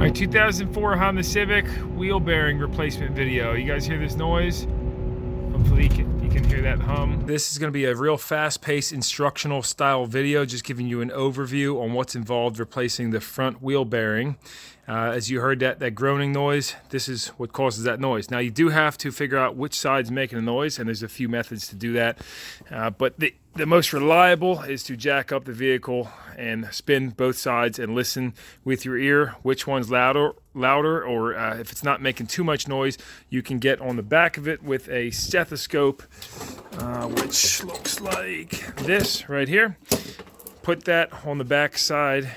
My 2004 Honda Civic wheel bearing replacement video. You guys hear this noise? Hopefully you can hear that hum. This is going to be a real fast-paced instructional style video, just giving you an overview on what's involved replacing the front wheel bearing. As you heard that groaning noise, this is what causes that noise. Now you do have to figure out which side's making the noise, and there's a few methods to do that. But the most reliable is to jack up the vehicle and spin both sides and listen with your ear which one's louder, or if it's not making too much noise, you can get on the back of it with a stethoscope, which looks like this right here. Put that on the back side,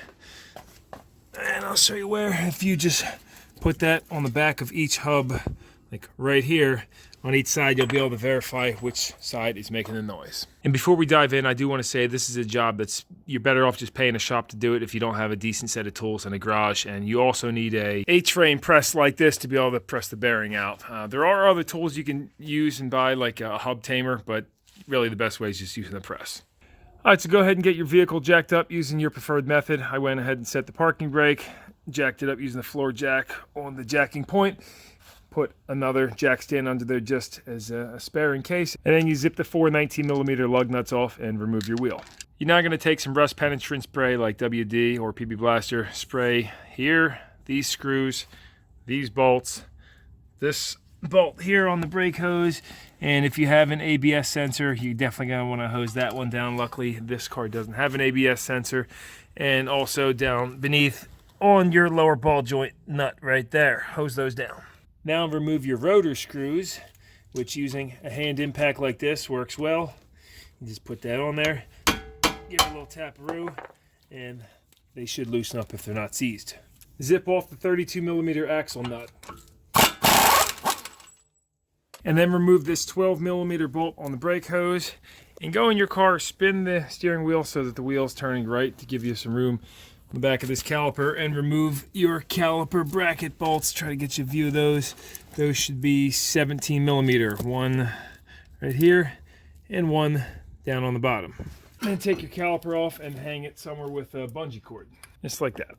and I'll show you where. If you just put that on the back of each hub, like right here, on each side, you'll be able to verify which side is making the noise. And before we dive in, I do want to say this is a job you're better off just paying a shop to do it if you don't have a decent set of tools in a garage. And you also need a H-frame press like this to be able to press the bearing out. There are other tools you can use and buy, like a hub tamer, but really the best way is just using the press. All right, so go ahead and get your vehicle jacked up using your preferred method. I went ahead and set the parking brake, jacked it up using the floor jack on the jacking point. Put another jack stand under there just as a spare in case, and then you zip the 4 19mm lug nuts off and remove your wheel. You're now going to take some rust penetrant spray like WD or PB Blaster. Spray here, these screws, these bolts, this bolt here on the brake hose, and if you have an ABS sensor, you're definitely going to want to hose that one down. Luckily, this car doesn't have an ABS sensor. And also down beneath on your lower ball joint nut right there. Hose those down. Now remove your rotor screws, which using a hand impact like this works well. You just put that on there, give it a little tap-a-roo, and they should loosen up if they're not seized. Zip off the 32mm axle nut. And then remove this 12mm bolt on the brake hose, and go in your car, spin the steering wheel so that the wheel's turning right to give you some room on the back of this caliper, and remove your caliper bracket bolts. Try to get you a view of those. Those should be 17mm. One right here and one down on the bottom. And then take your caliper off and hang it somewhere with a bungee cord, just like that.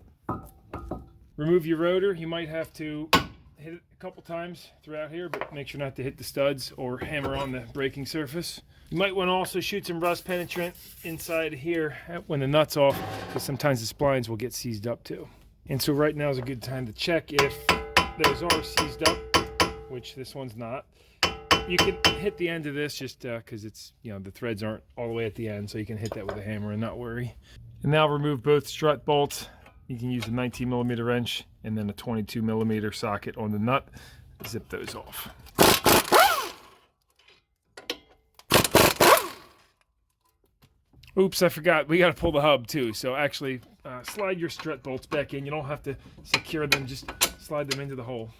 Remove your rotor. You might have to hit it a couple times throughout here, but make sure not to hit the studs or hammer on the braking surface. You might want to also shoot some rust penetrant inside here when the nut's off, because sometimes the splines will get seized up too. And so right now is a good time to check if those are seized up, which this one's not. You can hit the end of this just because it's, the threads aren't all the way at the end, so you can hit that with a hammer and not worry. And now remove both strut bolts. You can use a 19mm wrench and then a 22mm socket on the nut. Zip those off. Oops, I forgot. We got to pull the hub too. So actually, slide your strut bolts back in. You don't have to secure them. Just slide them into the hole.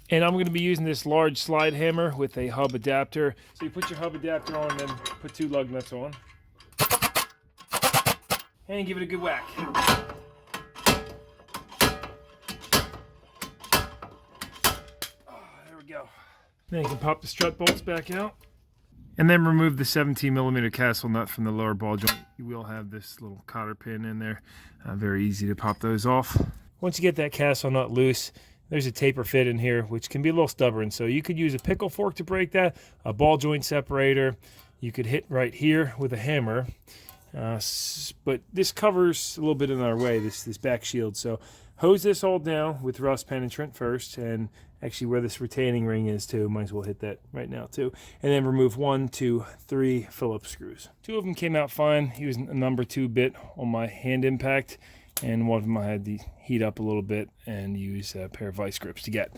And I'm going to be using this large slide hammer with a hub adapter. So you put your hub adapter on and then put 2 lug nuts on. And give it a good whack. There we go. Then you can pop the strut bolts back out. And then remove the 17mm castle nut from the lower ball joint. You will have this little cotter pin in there. Very easy to pop those off. Once you get that castle nut loose, there's a taper fit in here, which can be a little stubborn. So you could use a pickle fork to break that, a ball joint separator. You could hit right here with a hammer. But this covers a little bit in our way, this back shield. So hose this all down with rust penetrant first, and actually where this retaining ring is too, might as well hit that right now too. And then remove 1, 2, 3 Phillips screws. 2 of them came out fine. Using a number 2 bit on my hand impact, and one of them I had to heat up a little bit and use a pair of vice grips to get.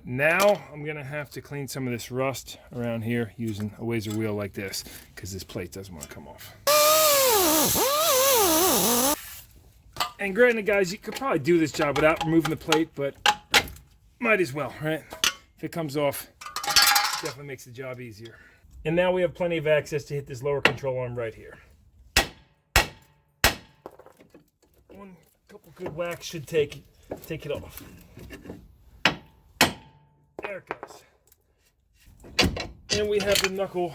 Now I'm gonna have to clean some of this rust around here using a razor wheel like this, because this plate doesn't want to come off. And granted, guys, you could probably do this job without removing the plate, but might as well, right? If it comes off, it definitely makes the job easier. And now we have plenty of access to hit this lower control arm right here. One couple good whacks should take it off. There it goes. And we have the knuckle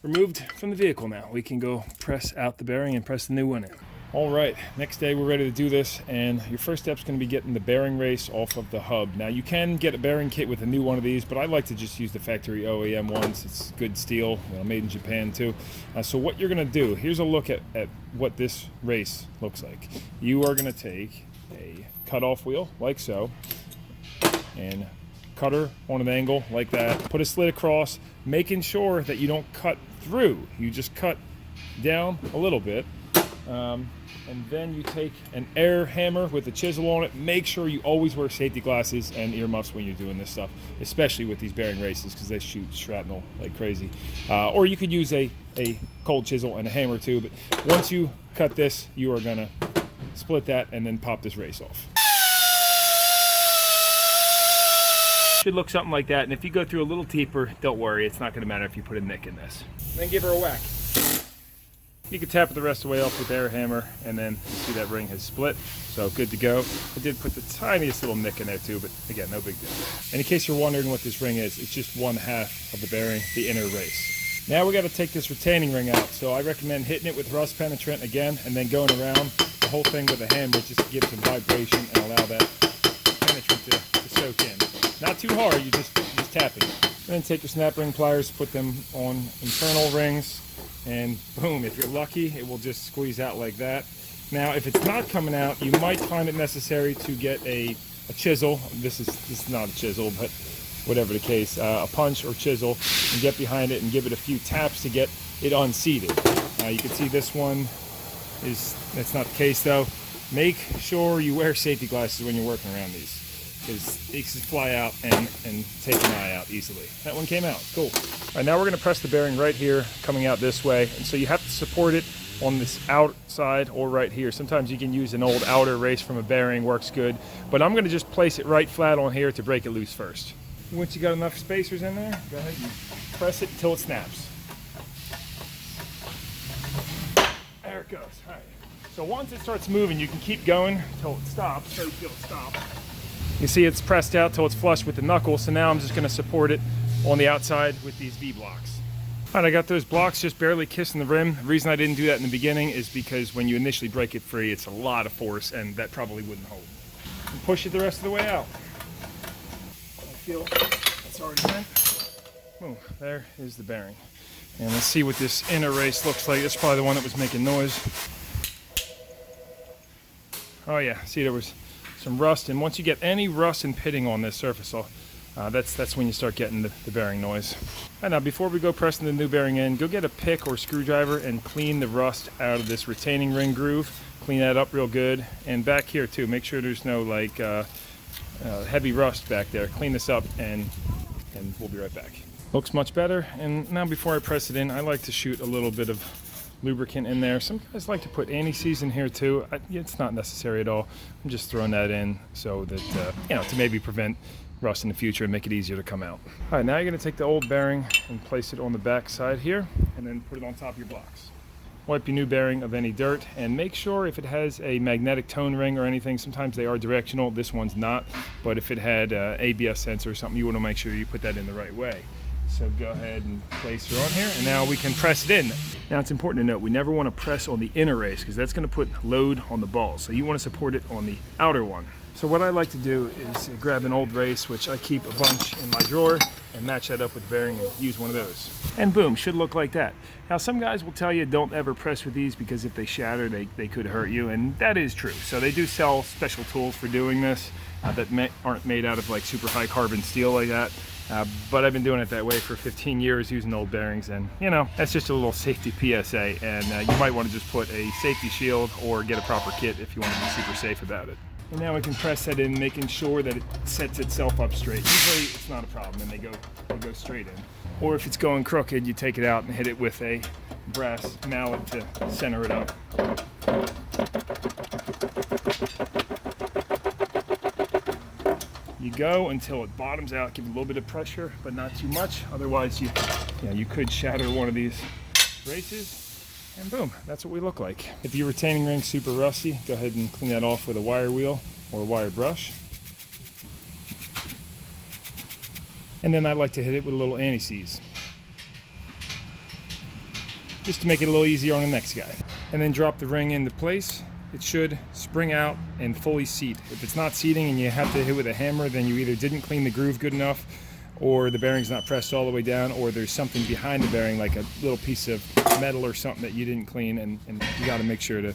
removed from the vehicle now. We can go press out the bearing and press the new one in. All right, next day we're ready to do this, and your first step is going to be getting the bearing race off of the hub. Now you can get a bearing kit with a new one of these, but I like to just use the factory OEM ones. It's good steel, made in Japan too. So what you're going to do, here's a look at what this race looks like. You are going to take a cutoff wheel like so, and cutter on an angle like that. Put a slit across, making sure that you don't cut through. You just cut down a little bit. And then you take an air hammer with a chisel on it. Make sure you always wear safety glasses and earmuffs when you're doing this stuff, especially with these bearing races, because they shoot shrapnel like crazy. Or you could use a cold chisel and a hammer too, but once you cut this, you are gonna split that and then pop this race off. Should look something like that, and if you go through a little deeper, don't worry, it's not gonna matter if you put a nick in this. Then give her a whack. You can tap it the rest of the way off with the air hammer, and then you see that ring has split, so good to go. I did put the tiniest little nick in there too, but again, no big deal. And in case you're wondering what this ring is, it's just 1/2 of the bearing, the inner race. Now we got to take this retaining ring out, so I recommend hitting it with rust penetrant again, and then going around the whole thing with a hammer just to give some vibration and allow that penetrant to soak in. Not too hard, you're just tapping. And then take your snap ring pliers, put them on internal rings, and boom, if you're lucky, it will just squeeze out like that. Now, if it's not coming out, you might find it necessary to get a chisel. This is not a chisel, but whatever the case, a punch or chisel, and get behind it and give it a few taps to get it unseated. You can see this one that's not the case though. Make sure you wear safety glasses when you're working around these, because they can fly out and take an eye out easily. That one came out, cool. All right, now we're gonna press the bearing right here, coming out this way, and so you have to support it on this outside or right here. Sometimes you can use an old outer race from a bearing, works good, but I'm gonna just place it right flat on here to break it loose first. Once you got enough spacers in there, go ahead and press it until it snaps. There it goes, all right. So once it starts moving, you can keep going until it stops, so you feel it stop. You see it's pressed out till it's flush with the knuckle, so now I'm just going to support it on the outside with these V-blocks. All right, I got those blocks just barely kissing the rim. The reason I didn't do that in the beginning is because when you initially break it free, it's a lot of force, and that probably wouldn't hold. And push it the rest of the way out. I feel it's already bent. Boom, there is the bearing. And let's see what this inner race looks like. That's probably the one that was making noise. Oh yeah, see there was some rust, and once you get any rust and pitting on this surface, that's when you start getting the bearing noise. And now before we go pressing the new bearing in, go get a pick or screwdriver and clean the rust out of this retaining ring groove. Clean that up real good, and back here too, make sure there's no heavy rust back there. Clean this up and we'll be right back. Looks much better. And now before I press it in, I like to shoot a little bit of lubricant in there. Some guys like to put anti-seize in here too. It's not necessary at all. I'm just throwing that in so that to maybe prevent rust in the future and make it easier to come out. All right, now you're going to take the old bearing and place it on the back side here, and then put it on top of your blocks. Wipe your new bearing of any dirt, and make sure if it has a magnetic tone ring or anything, sometimes they are directional, this one's not, but if it had ABS sensor or something, you want to make sure you put that in the right way. So go ahead and place her on here, and now we can press it in. Now it's important to note, we never want to press on the inner race because that's going to put load on the balls. So you want to support it on the outer one. So what I like to do is grab an old race, which I keep a bunch in my drawer, and match that up with the bearing and use one of those. And boom, should look like that. Now some guys will tell you don't ever press with these because if they shatter, they could hurt you, and that is true. So they do sell special tools for doing this that aren't made out of like super high carbon steel like that. But I've been doing it that way for 15 years using old bearings, and that's just a little safety PSA, and you might want to just put a safety shield or get a proper kit if you want to be super safe about it. And now we can press that in, making sure that it sets itself up straight. Usually it's not a problem and they go straight in. Or if it's going crooked, you take it out and hit it with a brass mallet to center it up. You go until it bottoms out, give it a little bit of pressure, but not too much. Otherwise, you could shatter one of these races, and boom, that's what we look like. If your retaining ring's super rusty, go ahead and clean that off with a wire wheel or a wire brush. And then I like to hit it with a little anti-seize, just to make it a little easier on the next guy. and then drop the ring into place. It should spring out and fully seat. If it's not seating and you have to hit with a hammer, then you either didn't clean the groove good enough, or the bearing's not pressed all the way down, or there's something behind the bearing, like a little piece of metal or something that you didn't clean, and you got to make sure to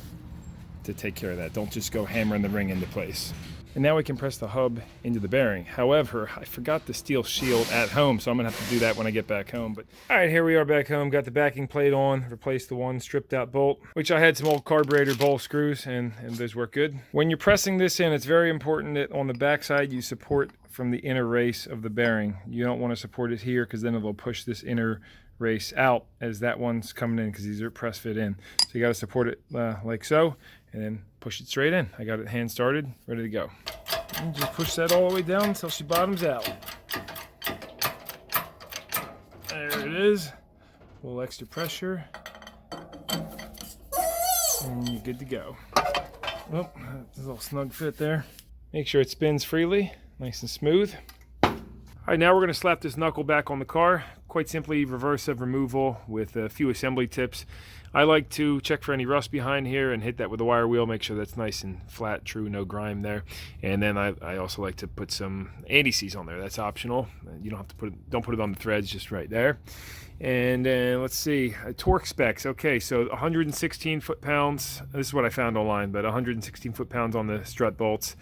take care of that. Don't just go hammering the ring into place. And now we can press the hub into the bearing. However, I forgot the steel shield at home, so I'm gonna have to do that when I get back home. But all right, here we are back home. Got the backing plate on, replaced the one stripped out bolt, which I had some old carburetor bowl screws, and those work good. When you're pressing this in, it's very important that on the back side you support from the inner race of the bearing. You don't want to support it here, because then it'll push this inner race out as that one's coming in, because these are press fit in. So you got to support it like so, and then push it straight in. I got it hand started, ready to go. And just push that all the way down until she bottoms out. There it is. A little extra pressure, and you're good to go. Oh, that's a little snug fit there. Make sure it spins freely, nice and smooth. All right, now we're going to slap this knuckle back on the car. Quite simply, reverse of removal with a few assembly tips. I like to check for any rust behind here and hit that with a wire wheel, make sure that's nice and flat, true, no grime there. And then I also like to put some anti-seize on there. That's optional. You don't have to don't put it on the threads, just right there. And let's see, torque specs. Okay, so 116 foot-pounds. This is what I found online, but 116 foot-pounds on the strut bolts.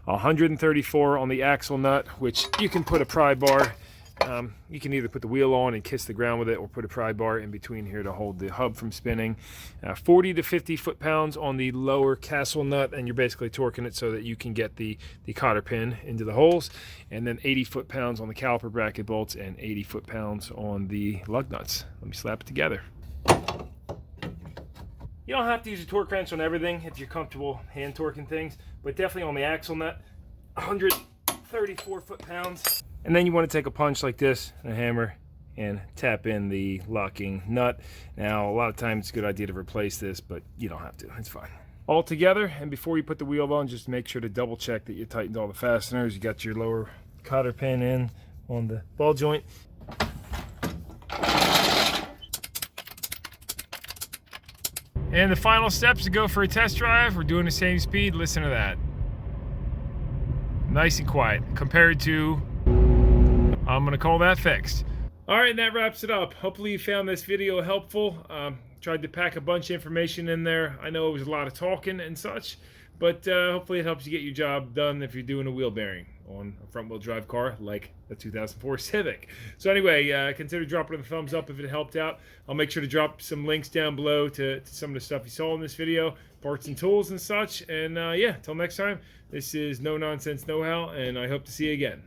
134 on the axle nut, which you can put a pry bar. You can either put the wheel on and kiss the ground with it, or put a pry bar in between here to hold the hub from spinning. 40 to 50 foot-pounds on the lower castle nut, and you're basically torquing it so that you can get the cotter pin into the holes. And then 80 foot-pounds on the caliper bracket bolts, and 80 foot-pounds on the lug nuts. Let me slap it together. You don't have to use a torque wrench on everything if you're comfortable hand torquing things, but definitely on the axle nut, 134 foot-pounds. And then you want to take a punch like this, and a hammer, and tap in the locking nut. Now, a lot of times it's a good idea to replace this, but you don't have to, it's fine. All together, and before you put the wheel on, just make sure to double check that you tightened all the fasteners. You got your lower cotter pin in on the ball joint. And the final steps to go for a test drive. We're doing the same speed. Listen to that. Nice and quiet compared to, I'm gonna call that fixed. All right, and that wraps it up. Hopefully you found this video helpful. Tried to pack a bunch of information in there. I know it was a lot of talking and such, but hopefully it helps you get your job done if you're doing a wheel bearing on a front wheel drive car like the 2004 Civic. So anyway, consider dropping a thumbs up if it helped out. I'll make sure to drop some links down below to some of the stuff you saw in this video, parts and tools and such. And yeah, till next time, this is No Nonsense Know How, and I hope to see you again.